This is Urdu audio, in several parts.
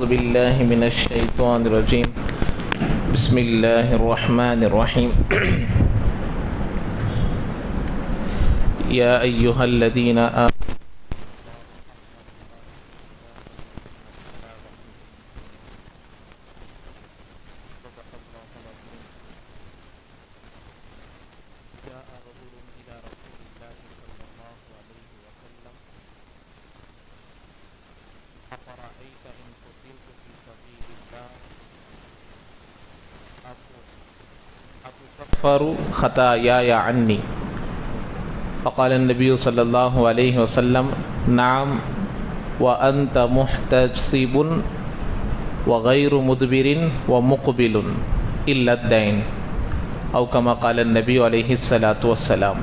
أعوذ بالله من الشيطان الرجيم بسم الله الرحمن الرحيم يا أيها الذين آمنوا خطاياي عني فقال النبي صلى الله عليه وسلم نعم وأنت محتسب وغير مدبر ومقبل إلا الدين أو كما قال النبي عليه الصلاة والسلام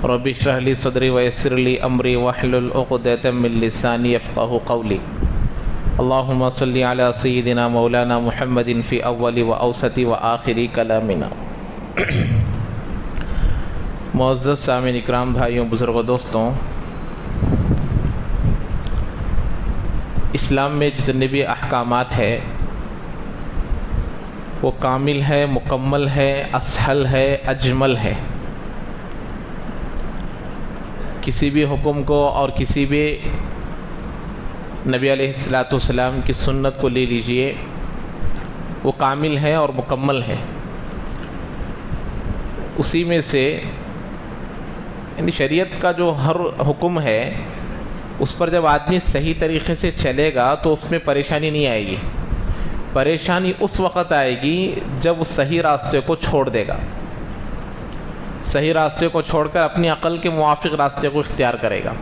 رب اشرح لي صدري ويسر لي أمري واحلل عقدة من لساني يفقهوا قولي اللهم صل على سيدنا مولانا محمد في أول وأوسط وآخر كلامنا. معزز سامعین اکرام، بھائیوں، بزرگوں، دوستوں، اسلام میں جتنے بھی احکامات ہے وہ کامل ہے، مکمل ہے، اسہل ہے، اجمل ہے. کسی بھی حکم کو اور کسی بھی نبی علیہ السلام کی سنت کو لے لیجئے، وہ کامل ہے اور مکمل ہے. اسی میں سے یعنی شریعت کا جو ہر حکم ہے اس پر جب آدمی صحیح طریقے سے چلے گا تو اس میں پریشانی نہیں آئے گی. پریشانی اس وقت آئے گی جب وہ صحیح راستے کو چھوڑ دے گا، صحیح راستے کو چھوڑ کر اپنی عقل کے موافق راستے کو اختیار کرے گا.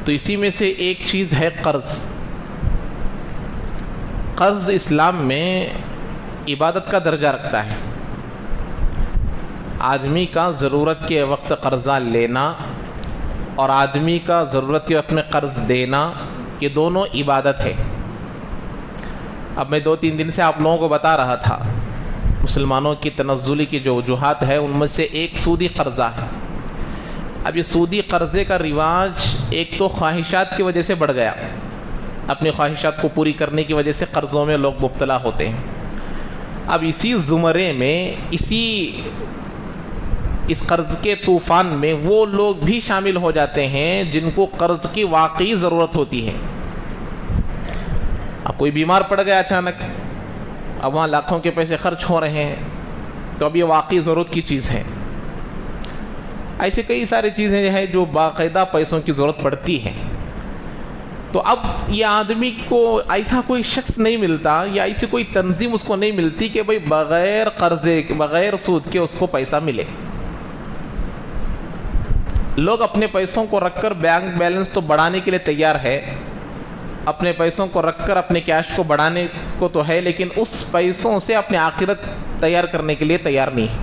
تو اسی میں سے ایک چیز ہے قرض. قرض اسلام میں عبادت کا درجہ رکھتا ہے. آدمی کا ضرورت کے وقت قرضہ لینا اور آدمی کا ضرورت کے وقت میں قرض دینا، یہ دونوں عبادت ہے. اب میں 2-3 دن سے آپ لوگوں کو بتا رہا تھا مسلمانوں کی تنزلی کی جو وجوہات ہے ان میں سے ایک سودی قرضہ ہے. اب یہ سودی قرضے کا رواج ایک تو خواہشات کی وجہ سے بڑھ گیا، اپنی خواہشات کو پوری کرنے کی وجہ سے قرضوں میں لوگ مبتلا ہوتے ہیں. اب اسی زمرے میں اس قرض کے طوفان میں وہ لوگ بھی شامل ہو جاتے ہیں جن کو قرض کی واقعی ضرورت ہوتی ہے. اب کوئی بیمار پڑ گیا اچانک، اب وہاں لاکھوں کے پیسے خرچ ہو رہے ہیں، تو اب یہ واقعی ضرورت کی چیز ہے. ایسے کئی ساری چیزیں ہیں جو باقاعدہ پیسوں کی ضرورت پڑتی ہے. تو اب یہ آدمی کو ایسا کوئی شخص نہیں ملتا یا ایسی کوئی تنظیم اس کو نہیں ملتی کہ بھئی بغیر قرضے بغیر سود کے اس کو پیسہ ملے. لوگ اپنے پیسوں کو رکھ کر بینک بیلنس تو بڑھانے کے لیے تیار ہے، اپنے پیسوں کو رکھ کر اپنے کیش کو بڑھانے کو تو ہے، لیکن اس پیسوں سے اپنے آخرت تیار کرنے کے لیے تیار نہیں ہے.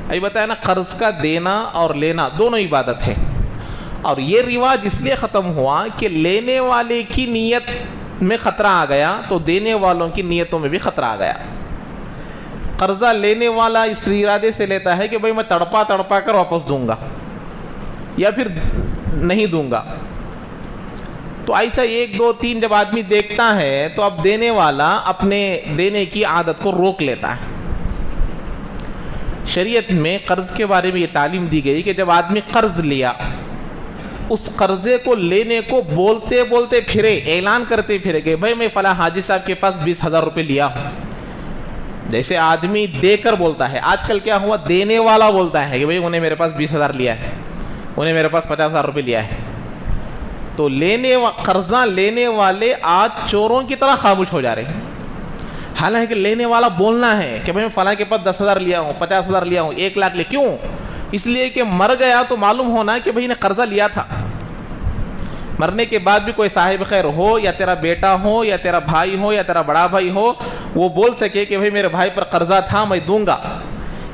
ابھی بتایا نا، قرض کا دینا اور لینا دونوں عبادت ہے. اور یہ رواج اس لیے ختم ہوا کہ لینے والے کی نیت میں خطرہ آ گیا تو دینے والوں کی نیتوں میں بھی خطرہ آ گیا. قرضہ لینے والا اس ارادے سے لیتا ہے کہ بھئی میں تڑپا کر واپس دوں گا یا پھر نہیں دوں گا. تو ایسا 1 2 3 جب آدمی دیکھتا ہے تو اب دینے والا اپنے دینے کی عادت کو روک لیتا ہے. شریعت میں قرض کے بارے میں یہ تعلیم دی گئی کہ جب آدمی قرض لیا، اس قرضے کو لینے کو بولتے پھرے، اعلان کرتے پھرے کہ بھئی میں فلاں حاجی صاحب کے پاس 20,000 روپے لیا ہوں. جیسے آدمی دے کر بولتا ہے، آج کل کیا ہوا، دینے والا بولتا ہے کہ بھئی انہیں میرے پاس 20,000 لیا ہے، انہیں میرے پاس 50,000 روپے لیا ہے. تو قرضہ لینے والے آج چوروں کی طرح خاموش ہو جا رہے ہیں. حالانکہ لینے والا بولنا ہے کہ بھئی میں فلاں کے پاس 10,000 لیا ہوں، 50,000 لیا ہوں، 1 لاکھ لیا. کیوں؟ اس لیے کہ مر گیا تو معلوم ہونا کہ بھئی نے قرضہ لیا تھا. مرنے کے بعد بھی کوئی صاحب خیر ہو یا تیرا بیٹا ہو یا تیرا بھائی ہو یا تیرا بڑا بھائی ہو، وہ بول سکے کہ بھئی میرے بھائی پر قرضہ تھا، میں دوں گا.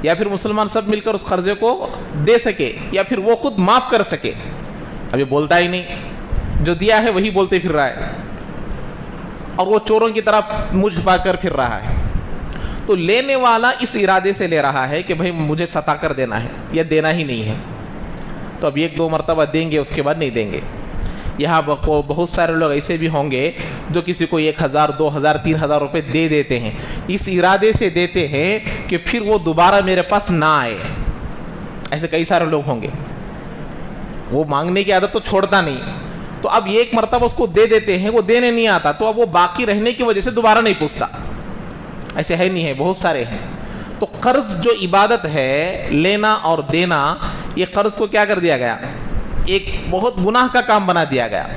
یا پھر مسلمان سب مل کر اس قرضے کو دے سکے یا پھر وہ خود معاف کر سکے. اب یہ بولتا ہی نہیں، جو دیا ہے وہی بولتے پھر رہا ہے اور وہ چوروں کی طرح منہ چھپا کر پھر رہا ہے. تو لینے والا اس ارادے سے لے رہا ہے کہ بھئی مجھے ستا کر دینا ہے یا دینا ہی نہیں ہے. تو اب 1 2 مرتبہ دیں گے، اس کے بعد نہیں دیں گے. یہاں بہت سارے لوگ ایسے بھی ہوں گے جو کسی کو 1000 2000 3000 روپے دے دیتے ہیں، اس ارادے سے دیتے ہیں کہ پھر وہ دوبارہ میرے پاس نہ آئے. ایسے کئی سارے لوگ ہوں گے. وہ مانگنے کی عادت تو چھوڑتا نہیں، تو اب ایک مرتبہ اس کو دے دیتے ہیں، وہ دینے نہیں آتا، تو اب وہ باقی رہنے کی وجہ سے دوبارہ نہیں پوچھتا. ایسے ہے نہیں ہے، بہت سارے ہیں. تو قرض جو عبادت ہے، لینا اور دینا، یہ قرض کو کیا کر دیا گیا؟ ایک بہت گناہ کا کام بنا دیا گیا.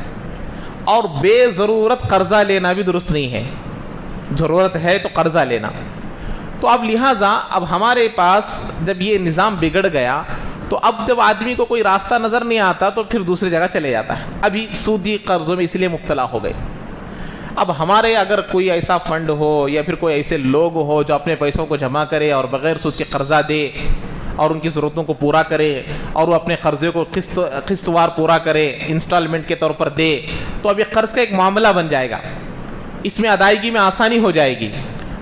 اور بے ضرورت قرضہ لینا بھی درست نہیں ہے. ضرورت ہے تو قرضہ لینا. تو اب لہٰذا اب ہمارے پاس جب یہ نظام بگڑ گیا، تو اب جب آدمی کو کوئی راستہ نظر نہیں آتا تو پھر دوسری جگہ چلے جاتا ہے. ابھی سودی قرضوں میں اس لیے مبتلا ہو گئے. اب ہمارے اگر کوئی ایسا فنڈ ہو یا پھر کوئی ایسے لوگ ہو جو اپنے پیسوں کو جمع کرے اور بغیر سود کے قرضہ دے اور ان کی ضرورتوں کو پورا کرے اور وہ اپنے قرضے کو قسط وار پورا کرے، انسٹالمنٹ کے طور پر دے، تو اب یہ قرض کا ایک معاملہ بن جائے گا. اس میں ادائیگی میں آسانی ہو جائے گی،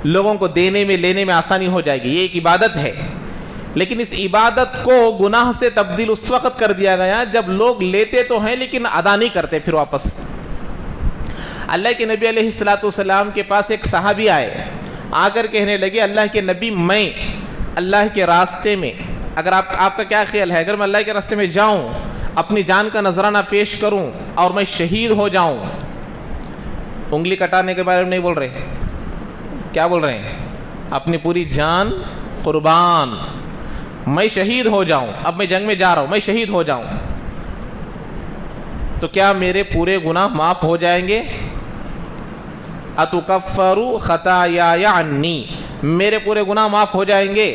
لوگوں کو دینے میں لینے میں آسانی ہو جائے گی. یہ ایک عبادت ہے، لیکن اس عبادت کو گناہ سے تبدیل اس وقت کر دیا گیا جب لوگ لیتے تو ہیں لیکن ادا نہیں کرتے پھر واپس. اللہ کے نبی علیہ السلام کے پاس ایک صحابی آئے، آ کر کہنے لگے اللہ کے نبی، میں اللہ کے راستے میں، اگر آپ کا کیا خیال ہے، اگر میں اللہ کے راستے میں جاؤں، اپنی جان کا نذرانہ پیش کروں اور میں شہید ہو جاؤں، انگلی کٹانے کے بارے میں نہیں بول رہے، کیا بول رہے ہیں؟ اپنی پوری جان قربان، میں شہید ہو جاؤں، اب میں جنگ میں جا رہا ہوں، میں شہید ہو جاؤں، تو کیا میرے پورے گناہ معاف ہو جائیں گے؟ اتکفر خطایای عنی، میرے پورے گناہ معاف ہو جائیں گے؟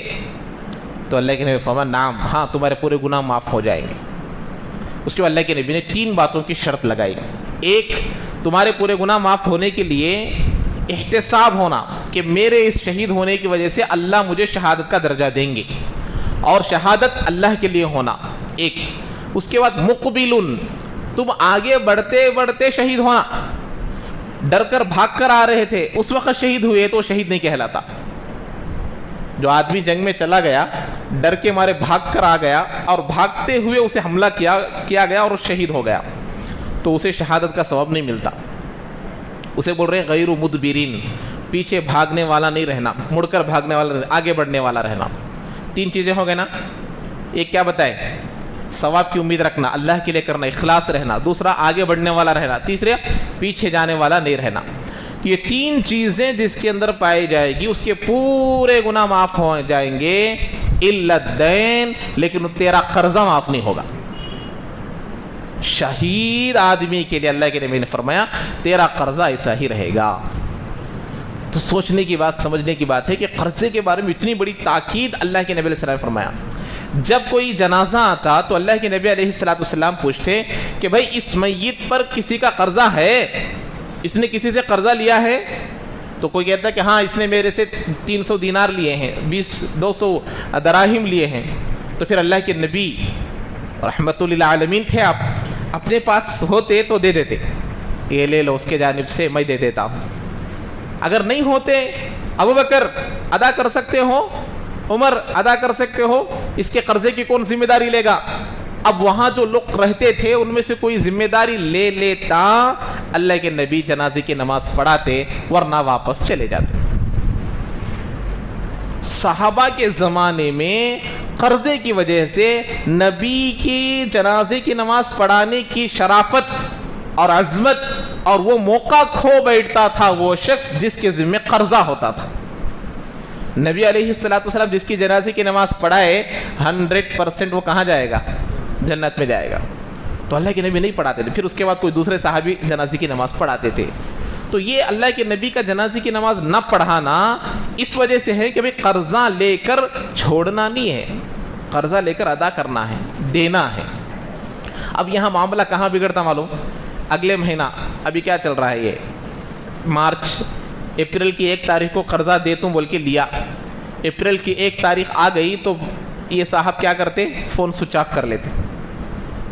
تو اللہ کے نبی فرمایا نعم، ہاں تمہارے پورے گناہ معاف ہو جائیں گے. اس کے بعد اللہ کے نبی نے 3 باتوں کی شرط لگائی. ایک، تمہارے پورے گناہ معاف ہونے کے لیے احتساب ہونا کہ میرے اس شہید ہونے کی وجہ سے اللہ مجھے شہادت کا درجہ دیں گے، اور شہادت اللہ کے لیے ہونا ایک. اس کے بعد مقبلن، تم آگے بڑھتے بڑھتے شہید ہونا، ڈر کر بھاگ کر آ رہے تھے اس وقت شہید ہوئے تو شہید نہیں کہلاتا. جو آدمی جنگ میں چلا گیا، ڈر کے مارے بھاگ کر آ گیا اور بھاگتے ہوئے اسے حملہ کیا گیا اور وہ شہید ہو گیا، تو اسے شہادت کا ثواب نہیں ملتا. اسے بول رہے ہیں غیر مدبرین، پیچھے بھاگنے والا نہیں رہنا، مڑ کر بھاگنے والا، آگے بڑھنے والا رہنا. 3 چیزیں ہو گئے نا. ایک کیا بتائے؟ ثواب کی امید رکھنا، اللہ کے لیے کرنا، اخلاص رہنا. دوسرا آگے بڑھنے والا رہنا. تیسرا پیچھے جانے والا نہیں رہنا. یہ 3 چیزیں جس کے اندر پائی جائے گی اس کے پورے گناہ معاف ہو جائیں گے الا الدین، لیکن تیرا قرضہ معاف نہیں ہوگا. شہید آدمی کے لیے اللہ کے نبی نے فرمایا تیرا قرضہ ایسا ہی رہے گا. تو سوچنے کی بات، سمجھنے کی بات ہے کہ قرضے کے بارے میں اتنی بڑی تاکید اللہ کے نبی علیہ السلام نے فرمایا. جب کوئی جنازہ آتا تو اللہ کے نبی علیہ السلام پوچھتے کہ بھائی اس میت پر کسی کا قرضہ ہے، اس نے کسی سے قرضہ لیا ہے؟ تو کوئی کہتا ہے کہ ہاں اس نے میرے سے 300 دینار لیے ہیں، 200 دراہم لیے ہیں. تو پھر اللہ کے نبی رحمت للعالمین تھے، آپ اپنے پاس ہوتے تو دے دیتے، یہ لے لو اس کے جانب سے، میں دے دیتا ہوں. اگر نہیں ہوتے، ابو بکر ادا کر سکتے ہو، عمر ادا کر سکتے ہو، اس کے قرضے کی کون ذمہ داری لے گا؟ اب وہاں جو لوگ رہتے تھے ان میں سے کوئی ذمہ داری لے لیتا، اللہ کے نبی جنازے کی نماز پڑھاتے، ورنہ واپس چلے جاتے. صحابہ کے زمانے میں قرضے کی وجہ سے نبی کی جنازے کی نماز پڑھانے کی شرافت اور عظمت اور وہ موقع کھو بیٹھتا تھا وہ شخص جس کے ذمہ قرضہ ہوتا تھا. نبی علیہ السلام جس کی جنازے کی نماز پڑھائے 100% وہ کہاں جائے گا؟ جنت میں جائے گا. تو اللہ کے نبی نہیں پڑھاتے تھے، پھر اس کے بعد کوئی دوسرے صحابی جنازے کی نماز پڑھاتے تھے. تو یہ اللہ کے نبی کا جنازے کی نماز نہ پڑھانا اس وجہ سے ہے کہ بھئی قرضہ لے کر چھوڑنا نہیں ہے، قرضہ لے کر ادا کرنا ہے، دینا ہے. اب یہاں معاملہ کہاں بگڑتا معلوم؟ اگلے مہینہ ابھی کیا چل رہا ہے، یہ مارچ، اپریل کی 1 تاریخ کو قرضہ دے تم بول کے لیا. اپریل کی 1 تاریخ آ گئی تو یہ صاحب کیا کرتے؟ فون سوئچ آف کر لیتے.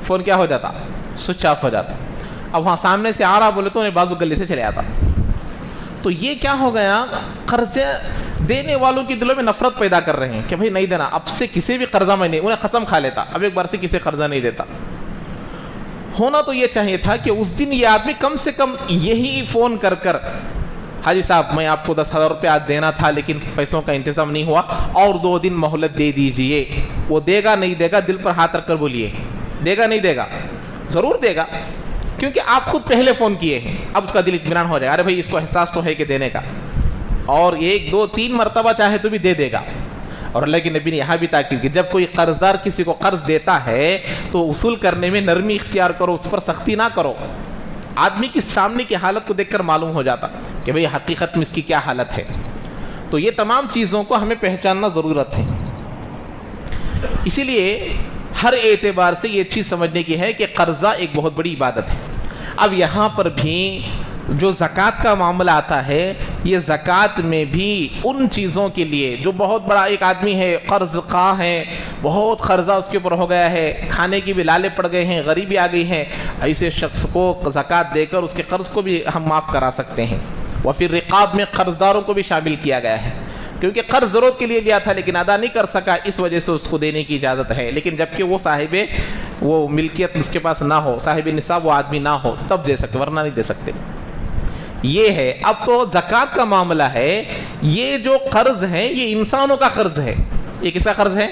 فون کیا ہو جاتا؟ سوئچ آف ہو جاتا. اب وہاں سامنے سے آ رہا بولے تو انہیں بازو گلی سے چلے آتا. تو یہ کیا ہو گیا؟ قرضے دینے والوں کی دلوں میں نفرت پیدا کر رہے ہیں کہ بھائی نہیں دینا، اب سے کسی بھی قرضہ میں نہیں. انہیں قسم کھا لیتا اب ایک بار سے کسی قرضہ نہیں دیتا. ہونا تو یہ چاہیے تھا کہ اس دن یہ آدمی کم سے کم یہی فون کر کر حاجی صاحب میں آپ کو 10,000 روپے آج دینا تھا لیکن پیسوں کا انتظام نہیں ہوا اور 2 دن مہلت دے دیجئے. وہ دے گا نہیں دے گا دل پر ہاتھ رکھ کر بولیے, دے گا نہیں دے گا؟ ضرور دے گا, کیونکہ آپ خود پہلے فون کیے ہیں. اب اس کا دل اطمینان ہو جائے گا, ارے بھائی اس کو احساس تو ہے کہ دینے کا, اور 1 2 3 مرتبہ چاہے تو بھی دے دے گا. اور اللہ کے نبی نے یہاں بھی تاکید کی جب کوئی قرضدار کسی کو قرض دیتا ہے تو وصول کرنے میں نرمی اختیار کرو, اس پر سختی نہ کرو. آدمی کی سامنے کی حالت کو دیکھ کر معلوم ہو جاتا کہ بھئی حقیقت میں اس کی کیا حالت ہے. تو یہ تمام چیزوں کو ہمیں پہچاننا ضرورت ہے. اسی لیے ہر اعتبار سے یہ چیز سمجھنے کی ہے کہ قرضہ ایک بہت بڑی عبادت ہے. اب یہاں پر بھی جو زکوٰۃ کا معاملہ آتا ہے, یہ زکوٰۃ میں بھی ان چیزوں کے لیے جو بہت بڑا ایک آدمی ہے, قرض خواہ ہے, بہت قرضہ اس کے اوپر ہو گیا ہے, کھانے کی بھی لالے پڑ گئے ہیں, غریبی آ گئی ہے, ایسے شخص کو زکوٰۃ دے کر اس کے قرض کو بھی ہم معاف کرا سکتے ہیں. وفی الرقاب میں قرض داروں کو بھی شامل کیا گیا ہے, کیونکہ قرض ضرورت کے لیے لیا تھا لیکن ادا نہیں کر سکا, اس وجہ سے اس کو دینے کی اجازت ہے. لیکن جبکہ وہ صاحب وہ ملکیت اس کے پاس نہ ہو, صاحب نصاب وہ آدمی نہ ہو, تب دے سکتے, ورنہ نہیں دے سکتے. یہ ہے. اب تو زکوٰۃ کا معاملہ ہے, یہ جو قرض ہے یہ انسانوں کا قرض ہے. یہ کس کا قرض ہے؟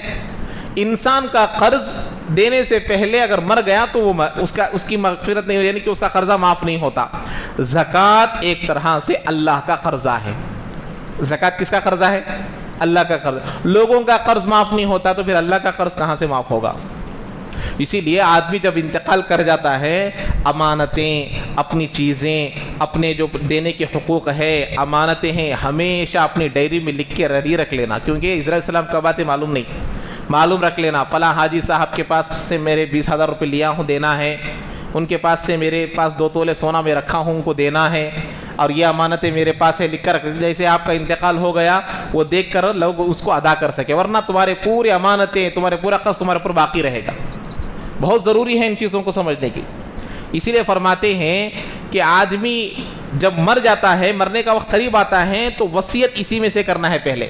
انسان کا قرض دینے سے پہلے اگر مر گیا تو وہ اس کی مغفرت نہیں ہو, یعنی کہ اس کا قرضہ معاف نہیں ہوتا. زکوٰۃ ایک طرح سے اللہ کا قرضہ ہے. زکوٰۃ کس کا قرضہ ہے؟ اللہ کا قرض. لوگوں کا قرض معاف نہیں ہوتا تو پھر اللہ کا قرض کہاں سے معاف ہوگا؟ اسی لیے آدمی جب انتقال کر جاتا ہے, امانتیں, اپنی چیزیں, اپنے جو دینے کے حقوق ہے, امانتیں ہیں, ہمیشہ اپنی ڈائری میں لکھ کے ریڈی رکھ لینا, کیونکہ اسرائیل السلام کا باتیں معلوم نہیں, معلوم رکھ لینا. فلاں حاجی صاحب کے پاس سے میرے 20,000 روپے لیا ہوں, دینا ہے. ان کے پاس سے میرے پاس 2 تولے سونا میں رکھا ہوں, ان کو دینا ہے. اور یہ امانتیں میرے پاس ہے, لکھ کر جیسے آپ کا انتقال ہو گیا وہ دیکھ کر لوگ اس کو ادا کر سکے, ورنہ تمہارے پورے امانتیں, تمہارے پورا قرض تمہارے اوپر باقی رہے گا. بہت ضروری ہے ان چیزوں کو سمجھنے کی. اسی لیے فرماتے ہیں کہ آدمی جب مر جاتا ہے, مرنے کا وقت قریب آتا ہے, تو وصیت اسی میں سے کرنا ہے پہلے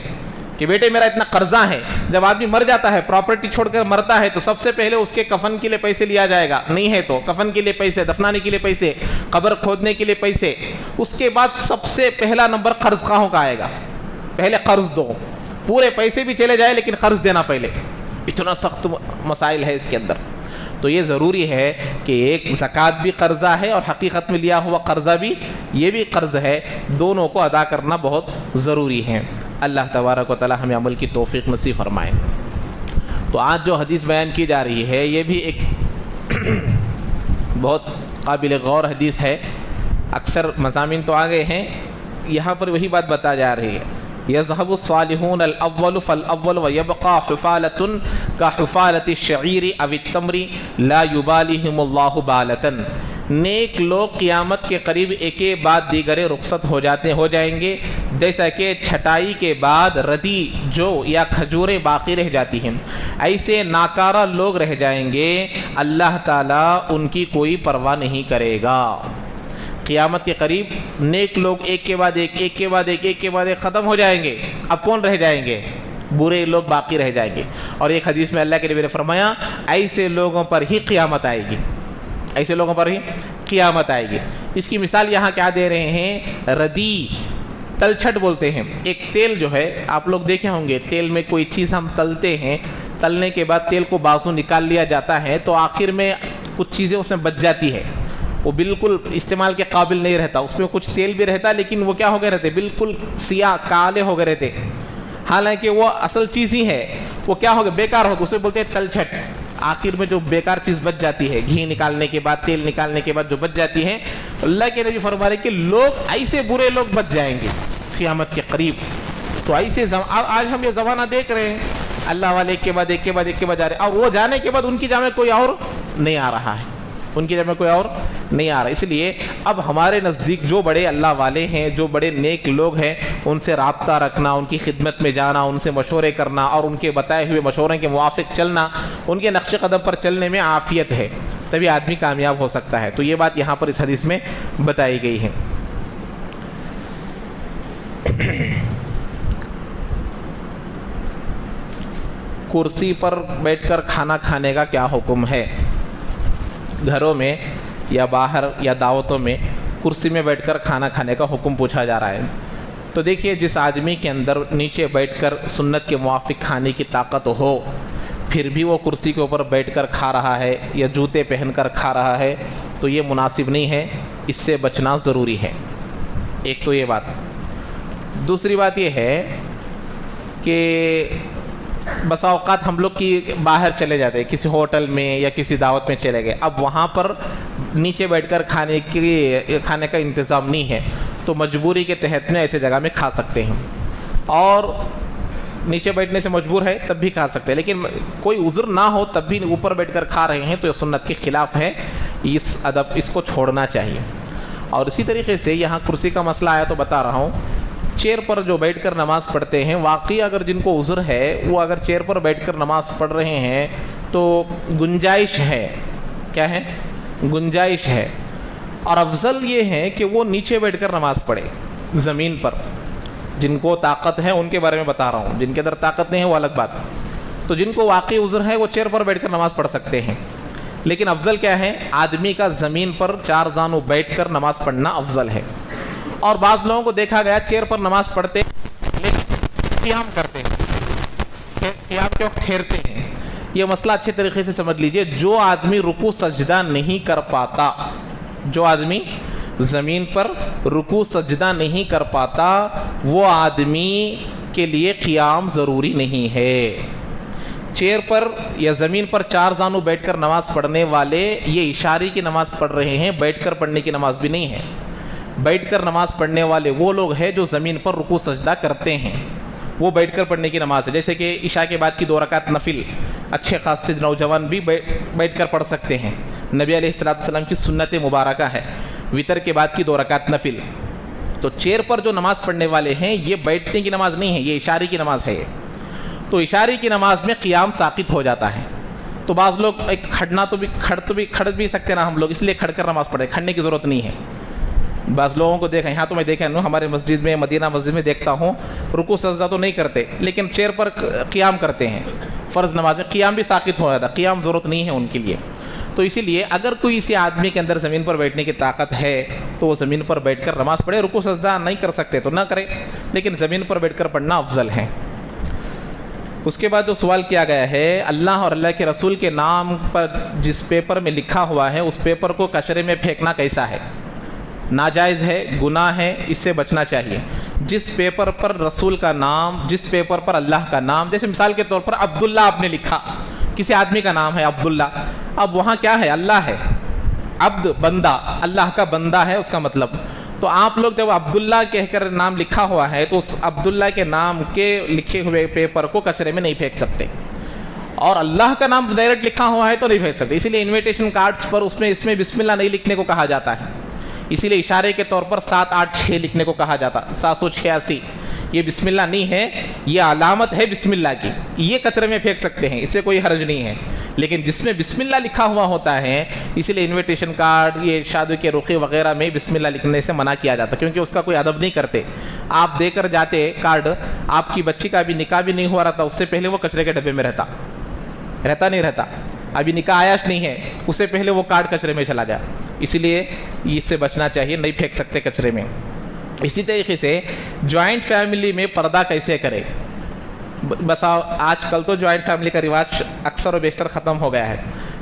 کہ بیٹے میرا اتنا قرضہ ہے. جب آدمی مر جاتا ہے, پراپرٹی چھوڑ کر مرتا ہے, تو سب سے پہلے اس کے کفن کے لیے پیسے لیا جائے گا, نہیں ہے تو کفن کے لیے پیسے, دفنانے کے لیے پیسے, قبر کھودنے کے لیے پیسے. اس کے بعد سب سے پہلا نمبر قرض خواہوں کا آئے گا. پہلے قرض دو, پورے پیسے بھی چلے جائے لیکن قرض دینا پہلے. اتنا سخت مسائل ہے اس کے اندر. تو یہ ضروری ہے کہ ایک زکوٰۃ بھی قرضہ ہے اور حقیقت میں لیا ہوا قرضہ بھی یہ بھی قرض ہے, دونوں کو ادا کرنا بہت ضروری ہے. اللہ تبارک و تعالی ہمیں عمل کی توفیق نصیب فرمائے. تو آج جو حدیث بیان کی جا رہی ہے یہ بھی ایک بہت قابل غور حدیث ہے. اکثر مضامین تو آ گئے ہیں, یہاں پر وہی بات بتا جا رہی ہے. يذهب الصالحون الاول فالاول ويبقى حفالة كحفالة الشعير او التمر لا يباليهم الله بالة. نیک لوگ قیامت کے قریب ایک بعد دیگرے رخصت ہو جائیں گے, جیسا کہ چھٹائی کے بعد ردی جو یا کھجوریں باقی رہ جاتی ہیں, ایسے ناکارہ لوگ رہ جائیں گے, اللہ تعالیٰ ان کی کوئی پرواہ نہیں کرے گا. قیامت کے قریب نیک لوگ ایک کے بعد ایک, ایک کے بعد ایک, ایک کے بعد ایک ختم ہو جائیں گے. اب کون رہ جائیں گے؟ برے لوگ باقی رہ جائیں گے. اور ایک حدیث میں اللہ کے نبی نے فرمایا ایسے لوگوں پر ہی قیامت آئے گی, ایسے لوگوں پر ہی قیامت آئے گی. اس کی مثال یہاں کیا دے رہے ہیں؟ ردی, تلچھٹ بولتے ہیں. ایک تیل جو ہے, آپ لوگ دیکھے ہوں گے, تیل میں کوئی چیز ہم تلتے ہیں, تلنے کے بعد تیل کو بازو نکال لیا جاتا ہے, تو آخر میں کچھ چیزیں اس میں بچ جاتی ہے, وہ بالکل استعمال کے قابل نہیں رہتا. اس میں کچھ تیل بھی رہتا لیکن وہ کیا ہو گئے رہتے؟ بالکل سیاہ کالے ہو گئے رہتے, حالانکہ وہ اصل چیز ہی ہے. وہ کیا ہو گئے؟ بیکار ہو گئے, اسے بولتے ہیں تلچھٹ. آخر میں جو بیکار چیز بچ جاتی ہے, گھی نکالنے کے بعد, تیل نکالنے کے بعد جو بچ جاتی ہے, اللہ کے نبی فرما رہے کہ لوگ ایسے برے لوگ بچ جائیں گے قیامت کے قریب. تو ایسے آج ہم یہ زمانہ دیکھ رہے ہیں, اللہ والے ایک کے بعد ایک کے بعد ایک کے بعد جا رہے ہیں, اور وہ جانے کے بعد ان کی جامع کوئی اور نہیں آ رہا ہے, ان کی جگہ کوئی اور نہیں آ رہا. اس لیے اب ہمارے نزدیک جو بڑے اللہ والے ہیں, جو بڑے نیک لوگ ہیں, ان سے رابطہ رکھنا, ان کی خدمت میں جانا, ان سے مشورے کرنا, اور ان کے بتائے ہوئے مشورے کے موافق چلنا, ان کے نقش قدم پر چلنے میں عافیت ہے, تبھی آدمی کامیاب ہو سکتا ہے. تو یہ بات یہاں پر اس حدیث میں بتائی گئی ہے. کرسی پر بیٹھ کر کھانا کھانے کا کیا حکم ہے؟ گھروں میں یا باہر یا دعوتوں میں کرسی میں بیٹھ کر کھانا کھانے کا حکم پوچھا جا رہا ہے، تو دیکھیے جس آدمی کے اندر نیچے بیٹھ کر سنت کے موافق کھانے کی طاقت ہو، پھر بھی وہ کرسی کے اوپر بیٹھ کر کھا رہا ہے یا جوتے پہن کر کھا رہا ہے تو یہ مناسب نہیں ہے، اس سے بچنا ضروری ہے۔ ایک تو یہ بات۔ دوسری بات یہ ہے کہ بسا اوقات ہم لوگ کی باہر چلے جاتے ہیں، کسی ہوٹل میں یا کسی دعوت میں چلے گئے، اب وہاں پر نیچے بیٹھ کر کھانے کا انتظام نہیں ہے تو مجبوری کے تحت میں ایسے جگہ میں کھا سکتے ہیں، اور نیچے بیٹھنے سے مجبور ہے تب بھی کھا سکتے ہیں، لیکن کوئی عذر نہ ہو تب بھی اوپر بیٹھ کر کھا رہے ہیں تو یہ سنت کے خلاف ہے، اس ادب اس کو چھوڑنا چاہیے۔ اور اسی طریقے سے یہاں کرسی کا مسئلہ آیا تو بتا رہا ہوں، چیئر پر جو بیٹھ کر نماز پڑھتے ہیں، واقعی اگر جن کو عذر ہے وہ اگر چیئر پر بیٹھ کر نماز پڑھ رہے ہیں تو گنجائش ہے، کیا ہے؟ گنجائش ہے، اور افضل یہ ہے کہ وہ نیچے بیٹھ کر نماز پڑھے زمین پر۔ جن کو طاقت ہے ان کے بارے میں بتا رہا ہوں، جن کے اندر طاقت نہیں ہے وہ الگ بات۔ تو جن کو واقعی عذر ہے وہ چیئر پر بیٹھ کر نماز پڑھ سکتے ہیں، لیکن افضل کیا ہے؟ آدمی کا زمین پر چار زانو بیٹھ کر نماز پڑھنا افضل ہے۔ اور بعض لوگوں کو دیکھا گیا چیئر پر نماز پڑھتے لیکن قیام کرتے ہیں، قیام کے وقت ٹھہرتے ہیں۔ یہ مسئلہ اچھے طریقے سے سمجھ لیجئے، جو آدمی رکوع سجدہ نہیں کر پاتا، جو آدمی زمین پر رکوع سجدہ نہیں کر پاتا، وہ آدمی کے لیے قیام ضروری نہیں ہے۔ چیئر پر یا زمین پر چار زانو بیٹھ کر نماز پڑھنے والے یہ اشاری کی نماز پڑھ رہے ہیں، بیٹھ کر پڑھنے کی نماز بھی نہیں ہے۔ بیٹھ کر نماز پڑھنے والے وہ لوگ ہیں جو زمین پر رکوع سجدہ کرتے ہیں، وہ بیٹھ کر پڑھنے کی نماز ہے۔ جیسے کہ عشاء کے بعد کی 2 رکعت نفل اچھے خاصے نوجوان بھی بیٹھ کر پڑھ سکتے ہیں، نبی علیہ السلام کی سنت مبارکہ ہے۔ وتر کے بعد کی 2 رکعت نفل۔ تو چیئر پر جو نماز پڑھنے والے ہیں یہ بیٹھنے کی نماز نہیں ہے، یہ اشاری کی نماز ہے۔ تو اشاری کی نماز میں قیام ساقط ہو جاتا ہے، تو بعض لوگ کھڑ بھی سکتے نا، ہم لوگ اس لیے کھڑ کر نماز پڑھے، کھڑنے کی ضرورت نہیں ہے۔ بعض لوگوں کو دیکھا، یہاں تو میں دیکھا ہوں، ہمارے مسجد میں، مدینہ مسجد میں دیکھتا ہوں، رکوع سجدہ تو نہیں کرتے لیکن چیئر پر قیام کرتے ہیں۔ فرض نماز میں قیام بھی ساقط ہو جاتا، قیام ضرورت نہیں ہے ان کے لیے۔ تو اسی لیے اگر کوئی اسی آدمی کے اندر زمین پر بیٹھنے کی طاقت ہے تو وہ زمین پر بیٹھ کر نماز پڑھے، رکوع سجدہ نہیں کر سکتے تو نہ کرے، لیکن زمین پر بیٹھ کر پڑھنا افضل ہے۔ اس کے بعد جو سوال کیا گیا ہے، اللہ اور اللہ کے رسول کے نام پر جس پیپر میں لکھا ہوا ہے اس پیپر کو کچرے میں پھینکنا کیسا ہے؟ ناجائز ہے، گناہ ہے، اس سے بچنا چاہیے۔ جس پیپر پر رسول کا نام، جس پیپر پر اللہ کا نام، جیسے مثال کے طور پر عبداللہ آپ نے لکھا، کسی آدمی کا نام ہے عبداللہ، اب وہاں کیا ہے؟ اللہ ہے، عبد بندہ، اللہ کا بندہ ہے اس کا مطلب۔ تو آپ لوگ جب عبداللہ کہہ کر نام لکھا ہوا ہے تو اس عبداللہ کے نام کے لکھے ہوئے پیپر کو کچرے میں نہیں پھینک سکتے، اور اللہ کا نام ڈائریکٹ لکھا ہوا ہے تو نہیں پھینک سکتے۔ اسی لیے انویٹیشن کارڈز پر اس میں بسم اللہ نہیں لکھنے کو کہا جاتا ہے، اسی لیے اشارے کے طور پر 786 لکھنے کو کہا جاتا، 786 یہ بسم اللہ نہیں ہے، یہ علامت ہے بسم اللہ کی، یہ کچرے میں پھینک سکتے ہیں، اس سے کوئی حرج نہیں ہے۔ لیکن جس میں بسم اللہ لکھا ہوا ہوتا ہے، اسی لیے انویٹیشن کارڈ، یہ شادی کے رخی وغیرہ میں بسم اللہ لکھنے سے منع کیا جاتا، کیونکہ اس کا کوئی ادب نہیں کرتے۔ آپ دے کر جاتے کارڈ، آپ کی بچی کا بھی نکاح بھی نہیں ہوا رہتا، اس سے پہلے وہ کچرے کے ڈبے میں رہتا نہیں رہتا، ابھی نکاح عیاش نہیں ہے، اس سے پہلے وہ کارڈ کچرے میں چلا گیا۔ اسی لیے اس سے بچنا چاہیے، نہیں پھینک سکتے کچرے میں۔ اسی طریقے سے جوائنٹ فیملی میں پردہ کیسے کرے؟ بس آج کل تو جوائنٹ فیملی کا رواج اکثر و بیشتر ختم ہو گیا ہے۔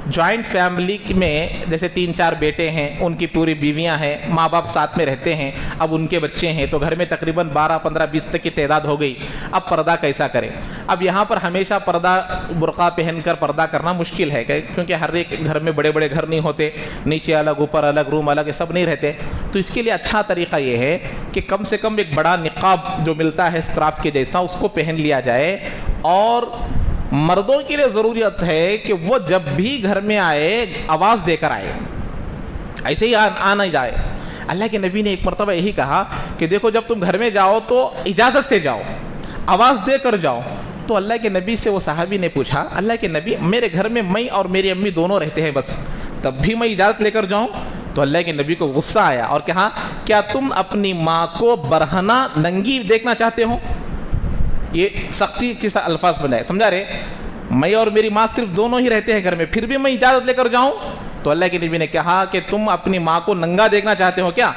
جوائنٹ فیملی میں جیسے 3-4 بیٹے ہیں، ان کی پوری بیویاں ہیں، ماں باپ ساتھ میں رہتے ہیں، اب ان کے بچے ہیں، تو گھر میں تقریباً 12, 15, 20 تک کی تعداد ہو گئی۔ اب پردہ کیسا کریں؟ اب یہاں پر ہمیشہ پردہ برقع پہن کر پردہ کرنا مشکل ہے، کیونکہ ہر ایک گھر میں بڑے بڑے گھر نہیں ہوتے، نیچے الگ اوپر الگ روم الگ، یہ سب نہیں رہتے۔ تو اس کے لیے اچھا طریقہ یہ ہے کہ کم سے کم ایک بڑا نقاب جو ملتا ہے اسکارف کے جیسا، اس کو پہن لیا جائے۔ اور مردوں کے لیے ضرورت ہے کہ وہ جب بھی گھر میں آئے آواز دے کر آئے، ایسے ہی آنا جائے۔ اللہ کے نبی نے ایک مرتبہ یہی کہا کہ دیکھو جب تم گھر میں جاؤ تو اجازت سے جاؤ، آواز دے کر جاؤ۔ تو اللہ کے نبی سے وہ صحابی نے پوچھا، اللہ کے نبی میرے گھر میں میں اور میری امی دونوں رہتے ہیں بس، تب بھی میں اجازت لے کر جاؤں؟ تو اللہ کے نبی کو غصہ آیا اور کہا کیا تم اپنی ماں کو برہنہ ننگی دیکھنا چاہتے ہو؟ یہ سختی کے ساتھ الفاظ بنائے، سمجھا رہے؟ میں اور میری ماں صرف دونوں ہی رہتے ہیں گھر میں، پھر بھی میں اجازت لے کر جاؤں؟ تو تو اللہ کے نبی نے کہا کہ تم اپنی ماں کو ننگا دیکھنا چاہتے ہو کیا؟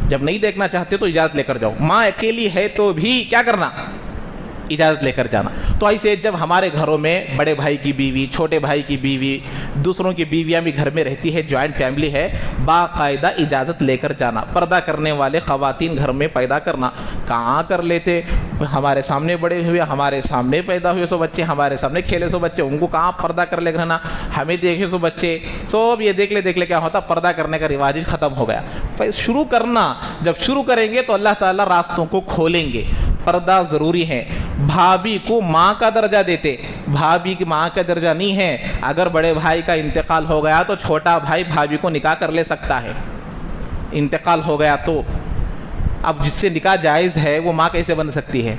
جب نہیں دیکھنا چاہتے تو اجازت لے کر جاؤ، ماں اکیلی ہے تو بھی کیا کرنا؟ اجازت لے کر جانا۔ تو ایسے جب ہمارے گھروں میں بڑے بھائی کی بیوی، چھوٹے بھائی کی بیوی، دوسروں کی بیویاں بھی گھر میں رہتی ہے، جوائنٹ فیملی ہے، باقاعدہ اجازت لے کر جانا۔ پردہ کرنے والے خواتین گھر میں پیدا کرنا کہاں کر لیتے؟ ہمارے سامنے بڑے ہوئے، ہمارے سامنے پیدا ہوئے سو بچے، ہمارے سامنے کھیلے سو بچے، ان کو کہاں پردہ کر لے رہنا؟ ہمیں دیکھے سو بچے سب یہ دیکھ لے کیا ہوتا؟ پردہ کرنے کا رواج ختم ہو گیا۔ شروع کرنا، جب شروع کریں گے تو اللہ تعالیٰ راستوں کو کھولیں گے۔ پردہ ضروری ہے۔ بھابھی کو ماں کا درجہ دیتے، بھابھی کی ماں کا درجہ نہیں ہے۔ اگر بڑے بھائی کا انتقال ہو گیا تو چھوٹا بھائی بھابھی کو نکاح کر لے سکتا ہے، انتقال ہو گیا تو۔ اب جس سے نکاح جائز ہے وہ ماں کیسے بن سکتی ہے؟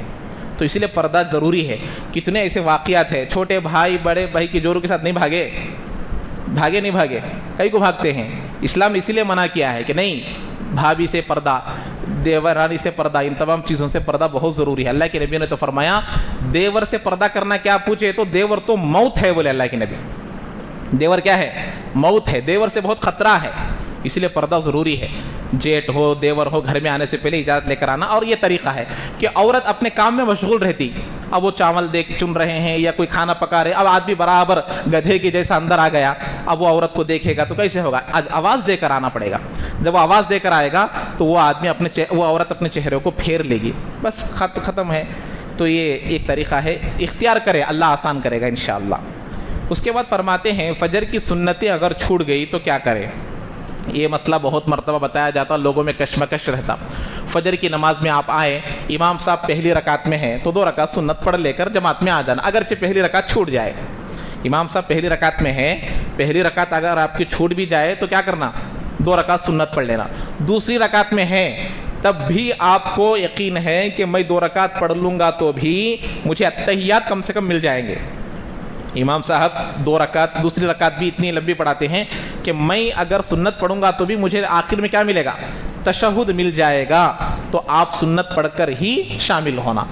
تو اسی لیے پردہ ضروری ہے۔ کتنے ایسے واقعات ہیں، چھوٹے بھائی بڑے بھائی کی جوروں کے ساتھ نہیں بھاگے، کئی کو بھاگتے ہیں۔ اسلام اسی لیے منع کیا ہے کہ نہیں، بھابھی سے پردہ، دیورانی سے پردہ، ان تمام چیزوں سے پردہ بہت ضروری ہے۔ اللہ کے نبی نے تو فرمایا دیور سے پردہ کرنا کیا پوچھے تو دیور تو موت ہے، بولے اللہ کے نبی۔ دیور کیا ہے؟ موت ہے، دیور سے بہت خطرہ ہے، اس لیے پردہ ضروری ہے۔ جیٹ ہو، دیور ہو، گھر میں آنے سے پہلے اجازت لے کر آنا۔ اور یہ طریقہ ہے کہ عورت اپنے کام میں مشغول رہتی، اب وہ چاول چن رہے ہیں یا کوئی کھانا پکا رہے، اب آدمی برابر گدھے کی جیسا اندر آ گیا، اب وہ عورت کو دیکھے گا تو کیسے ہوگا؟ آواز دے کر آنا پڑے گا۔ جب وہ آواز دے کر آئے گا تو وہ عورت اپنے چہرے کو پھیر لے گی، بس ختم ہے۔ تو یہ ایک طریقہ ہے، اختیار کرے، اللہ آسان کرے گا انشاءاللہ۔ اس کے بعد فرماتے ہیں فجر کی سنتیں اگر چھوٹ گئی تو کیا کرے؟ یہ مسئلہ بہت مرتبہ بتایا جاتا، لوگوں میں کشمکش رہتا۔ فجر کی نماز میں آپ آئیں، امام صاحب پہلی رکعت میں ہیں تو 2 رکعت سنت پڑھ لے کر جماعت میں آ جانا، اگرچہ پہلی رکعت چھوٹ جائے۔ امام صاحب پہلی رکعت میں ہیں، پہلی رکعت اگر آپ کی چھوٹ بھی جائے تو کیا کرنا؟ 2 رکعت سنت پڑھ لینا۔ دوسری رکعت میں ہیں تب بھی آپ کو یقین ہے کہ میں 2 رکعت پڑھ لوں گا تو بھی مجھے اتحیات کم سے کم مل جائیں گے۔ امام صاحب 2 رکعت، دوسری رکعت بھی اتنی لمبی پڑھاتے ہیں کہ میں اگر سنت پڑھوں گا تو بھی مجھے آخر میں کیا ملے گا؟ تشہد مل جائے گا۔ تو آپ سنت پڑھ کر ہی شامل ہونا۔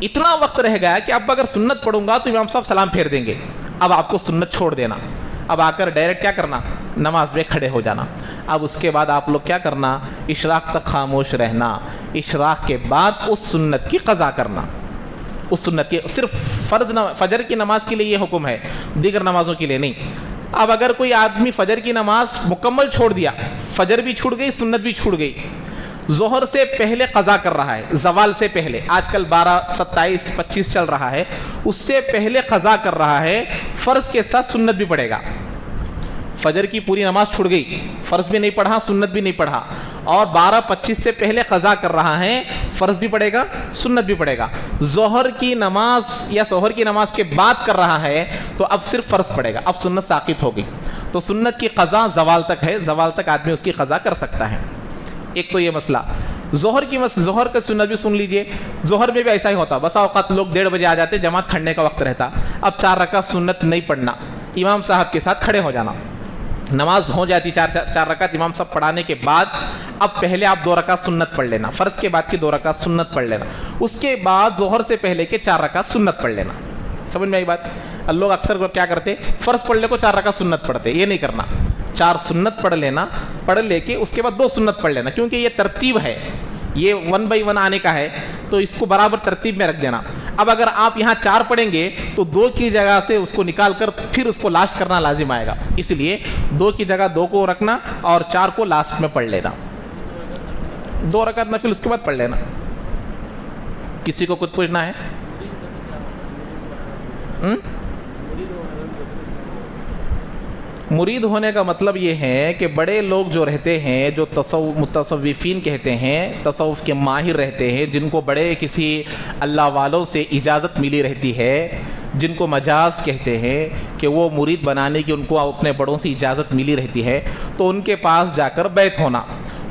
اتنا وقت رہ گیا کہ اب اگر سنت پڑھوں گا تو امام صاحب سلام پھیر دیں گے، اب آپ کو سنت چھوڑ دینا، اب آ کر ڈائریکٹ کیا کرنا؟ نماز میں کھڑے ہو جانا۔ اب اس کے بعد آپ لوگ کیا کرنا؟ اشراق تک خاموش رہنا، اشراق کے بعد اس سنت کی قضا کرنا۔ اس سنت کی صرف فجر کی نماز کے لیے یہ حکم ہے، دیگر نمازوں کے لیے نہیں۔ اب اگر کوئی آدمی فجر کی نماز مکمل چھوڑ دیا، فجر بھی چھوٹ گئی، سنت بھی چھوٹ گئی، ظہر سے پہلے قضا کر رہا ہے، زوال سے پہلے، آج کل 12، 27، 25 چل رہا ہے، اس سے پہلے قضا کر رہا ہے، فرض کے ساتھ سنت بھی پڑھے گا۔ فجر کی پوری نماز چھوڑ گئی، فرض بھی نہیں پڑھا، سنت بھی نہیں پڑھا، اور 12:25 سے پہلے قضا کر رہا ہے، فرض بھی پڑھے گا، سنت بھی پڑھے گا۔ ظہر کی نماز یا ظہر کی نماز کے بعد کر رہا ہے تو اب صرف فرض پڑھے گا، اب سنت ساقط ہو گئی۔ تو سنت کی قضا زوال تک ہے، زوال تک آدمی اس کی قضا کر سکتا ہے۔ ایک تو یہ مسئلہ۔ ظہر کا سنت بھی سن لیجئے، ظہر میں بھی ایسا ہی ہوتا، بسا اوقات لوگ 1:30 بجے آ جاتے، جماعت کھڑنے کا وقت رہتا، اب 4 رکعت سنت نہیں پڑھنا، امام صاحب کے ساتھ کھڑے ہو جانا، نماز ہو جاتی 4 رکعت امام صاحب پڑھانے کے بعد، اب پہلے آپ 2 رکعت سنت پڑھ لینا، فرض کے بعد کی 2 رکعت سنت پڑھ لینا، اس کے بعد ظہر سے پہلے کے 4 رکعت سنت پڑھ لینا۔ سمجھ میں آئی بات؟ لوگ اکثر کیا کرتے، فرض پڑھ لے کو 4 رکعت سنت پڑھتے، یہ نہیں کرنا، 4 سنت پڑھ لینا، پڑھ لے کے اس کے بعد 2 سنت پڑھ لینا، کیونکہ یہ ترتیب ہے، یہ 1 by 1 آنے کا ہے، تو اس کو برابر ترتیب میں رکھ دینا۔ اب اگر آپ یہاں 4 پڑھیں گے تو 2 کی جگہ سے اس کو نکال کر پھر اس کو لاسٹ کرنا لازم آئے گا، اس لیے 2 کی جگہ 2 کو رکھنا اور 4 کو لاسٹ میں پڑھ لینا، 2 رکعت نفل اس کے بعد پڑھ لینا۔ کسی کو کچھ پوچھنا ہے؟ مرید ہونے کا مطلب یہ ہے کہ بڑے لوگ جو رہتے ہیں، جو متصوفین کہتے ہیں، تصوف کے ماہر رہتے ہیں، جن کو بڑے کسی اللہ والوں سے اجازت ملی رہتی ہے، جن کو مجاز کہتے ہیں کہ وہ مرید بنانے کی ان کو اپنے بڑوں سے اجازت ملی رہتی ہے، تو ان کے پاس جا کر بیعت ہونا،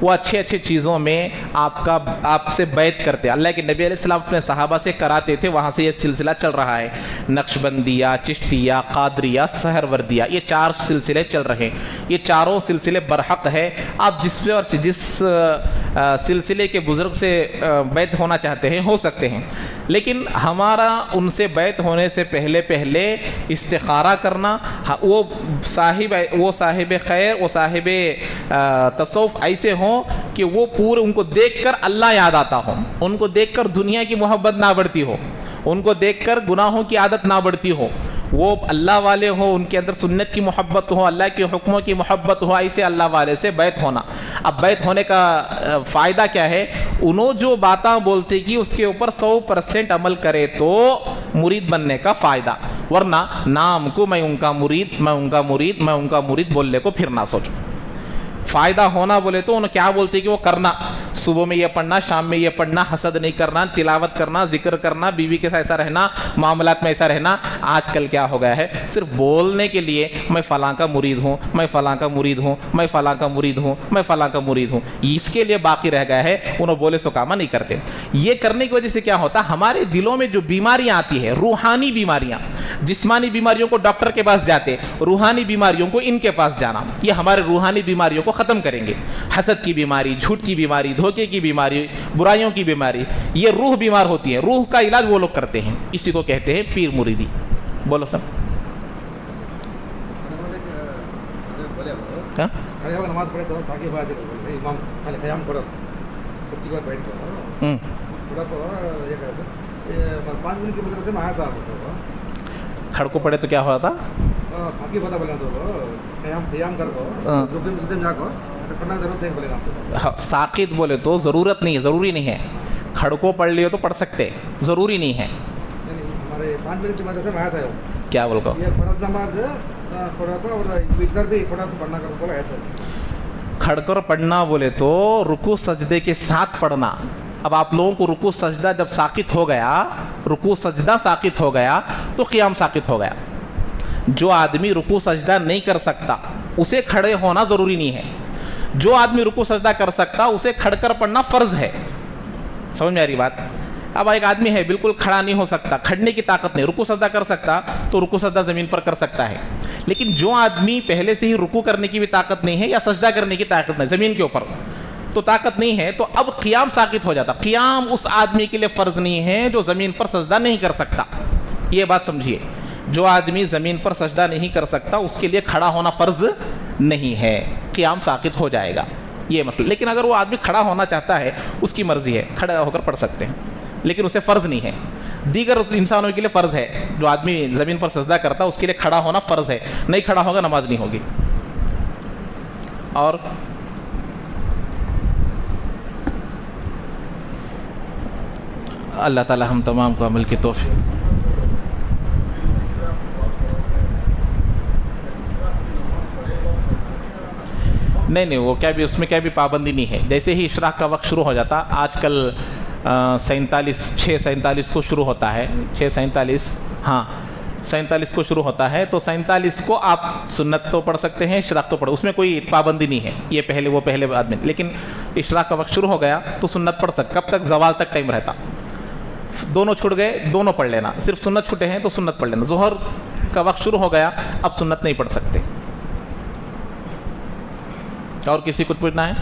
وہ اچھے چیزوں میں آپ سے بیعت کرتے۔ اللہ کے نبی علیہ السلام اپنے صحابہ سے کراتے تھے، وہاں سے یہ سلسلہ چل رہا ہے، نقشبندیہ، چشتیہ، قادریہ، سہروردیہ، یہ 4 سلسلے چل رہے ہیں، یہ چاروں سلسلے برحق ہے۔ آپ جس سلسلے کے بزرگ سے بیعت ہونا چاہتے ہیں ہو سکتے ہیں، لیکن ہمارا ان سے بیعت ہونے سے پہلے استخارہ کرنا، وہ صاحب خیر، وہ صاحب تصوف ایسے ہوں کہ وہ پورے ان کو دیکھ کر اللہ یاد آتا ہو، ان کو دیکھ کر دنیا کی محبت نہ بڑھتی ہو، ان کو دیکھ کر گناہوں کی عادت نہ بڑھتی ہو، وہ اللہ والے ہو، ان کے اندر سنت کی محبت ہو، اللہ کے حکموں کی محبت ہو، ایسے اللہ والے سے بیعت ہونا۔ اب بیعت ہونے کا فائدہ کیا ہے؟ انہوں جو باتاں بولتے کہ اس کے اوپر 100% عمل کرے تو مرید بننے کا فائدہ، ورنہ نام کو میں ان کا مرید بولنے کو پھر نہ سوچو۔ فائدہ ہونا بولے تو انہوں کیا بولتے کہ وہ کرنا، صبح میں یہ پڑھنا، شام میں یہ پڑھنا، حسد نہیں کرنا، تلاوت کرنا، ذکر کرنا، بیوی کے ساتھ ایسا رہنا، معاملات میں ایسا رہنا۔ آج کل کیا ہو گیا ہے؟ صرف بولنے کے لیے میں فلاں کا مرید ہوں، میں فلاں کا مرید ہوں، میں فلاں کا مرید ہوں، میں فلاں کا مرید ہوں، اس کے لیے باقی رہ گیا ہے، انہوں بولے سو کامہ نہیں کرتے۔ یہ کرنے کی وجہ سے کیا ہوتا؟ ہمارے دلوں میں جو بیماریاں آتی ہے، روحانی بیماریاں، جسمانی بیماریوں کو ڈاکٹر کے پاس جاتے، روحانی بیماریوں کو ان کے پاس جانا، یہ ہمارے روحانی بیماریوں کو ختم کریں گے۔ حسد کی بیماری، جھوٹ کی بیماری، دھوکے کی بیماری، برائیوں کی بیماری، یہ روح بیمار ہوتی ہے، روح کا علاج وہ لوگ کرتے ہیں، اسی کو کہتے ہیں پیر مریدی۔ بولو سب نماز پڑھے تو ساکی بات امام خالی قیام کرو کچھ بار بیٹھ کر تھوڑا کو یہ کرو 5 منٹ کے مدرسے میں آیا تھا کھڑکو پڑے تو کیا ہوا تھا؟ ساکی بتا بولے تو قیام کر کو رکن مدرسے میں جا کو پڑھنا ضرورت نہیں بولے نا۔ ساقط بولے تو ضرورت نہیں ہے، ضروری نہیں ہے، کھڑکو پڑھ لیو تو پڑھ سکتے، ضروری نہیں ہے۔ ہمارے 5 منٹ کے مدرسے میں آیا تھا کیا بول کو یہ فرض نماز کھڑا کو اور ادھر بھی کھڑا کو پڑھنا کر بولا ہے تو کھڑ کر پڑھنا بولے تو رکوع سجدے کے ساتھ پڑھنا۔ اب آپ لوگوں کو رکوع سجدہ جب ساقط ہو گیا، رکوع سجدہ ساقط ہو گیا تو قیام ساقط ہو گیا۔ جو آدمی رکوع سجدہ نہیں کر سکتا اسے کھڑے ہونا ضروری نہیں ہے، جو آدمی رکوع سجدہ کر سکتا اسے کھڑ کر پڑھنا فرض ہے۔ سمجھ میں آ رہی بات؟ اب ایک آدمی ہے بالکل کھڑا نہیں ہو سکتا، کھڑنے کی طاقت نہیں، رکوع سجدہ کر سکتا تو رکوع سجدہ زمین پر کر سکتا ہے، لیکن جو آدمی پہلے سے ہی رکوع کرنے کی بھی طاقت نہیں ہے یا سجدہ کرنے کی طاقت نہیں، زمین کے اوپر تو طاقت نہیں ہے، تو اب قیام ساقط ہو جاتا۔ قیام اس آدمی کے لیے فرض نہیں ہے جو زمین پر سجدہ نہیں کر سکتا، یہ بات سمجھیے۔ جو آدمی زمین پر سجدہ نہیں کر سکتا اس کے لیے کھڑا ہونا فرض نہیں ہے، قیام ساقط ہو جائے گا، یہ مسئلہ۔ لیکن اگر وہ آدمی کھڑا ہونا چاہتا ہے اس کی مرضی ہے، کھڑا ہو کر پڑھ سکتے ہیں، لیکن اسے فرض نہیں ہے۔ دیگر انسانوں کے لیے فرض ہے، جو آدمی زمین پر سجدہ کرتا اس کے لیے کھڑا ہونا فرض ہے، نہیں کھڑا ہوگا نماز نہیں ہوگی۔ اور اللہ تعالی ہم تمام کو عمل کی توفیق۔ نہیں وہ کیا بھی اس میں کیا بھی پابندی نہیں ہے، جیسے ہی اشراق کا وقت شروع ہو جاتا، آج کل 6:47 کو شروع ہوتا ہے، 47 کو شروع ہوتا ہے، تو 47 کو آپ سنت تو پڑھ سکتے ہیں، اشراق تو پڑھ، اس میں کوئی پابندی نہیں ہے، یہ پہلے وہ پہلے آدمی، لیکن اشراق کا وقت شروع ہو گیا تو سنت پڑھ سکتے، کب تک؟ زوال تک ٹائم رہتا، دونوں چھوٹ گئے دونوں پڑھ لینا، صرف سنت چھوٹے ہیں تو سنت پڑھ لینا، ظہر کا وقت شروع ہو گیا اب سنت نہیں پڑھ سکتے۔ اور کسی کو پوچھنا ہے؟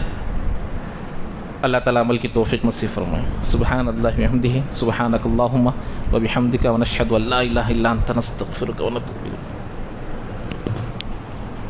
اللہ تعالیٰ عمل کی توفیق نصیب فرمائے۔ سبحان اللہ وبحمدہ، سبحانک اللہم وبحمدک ونشہد ان لا الہ الا انت نستغفرک ونتوب الیک۔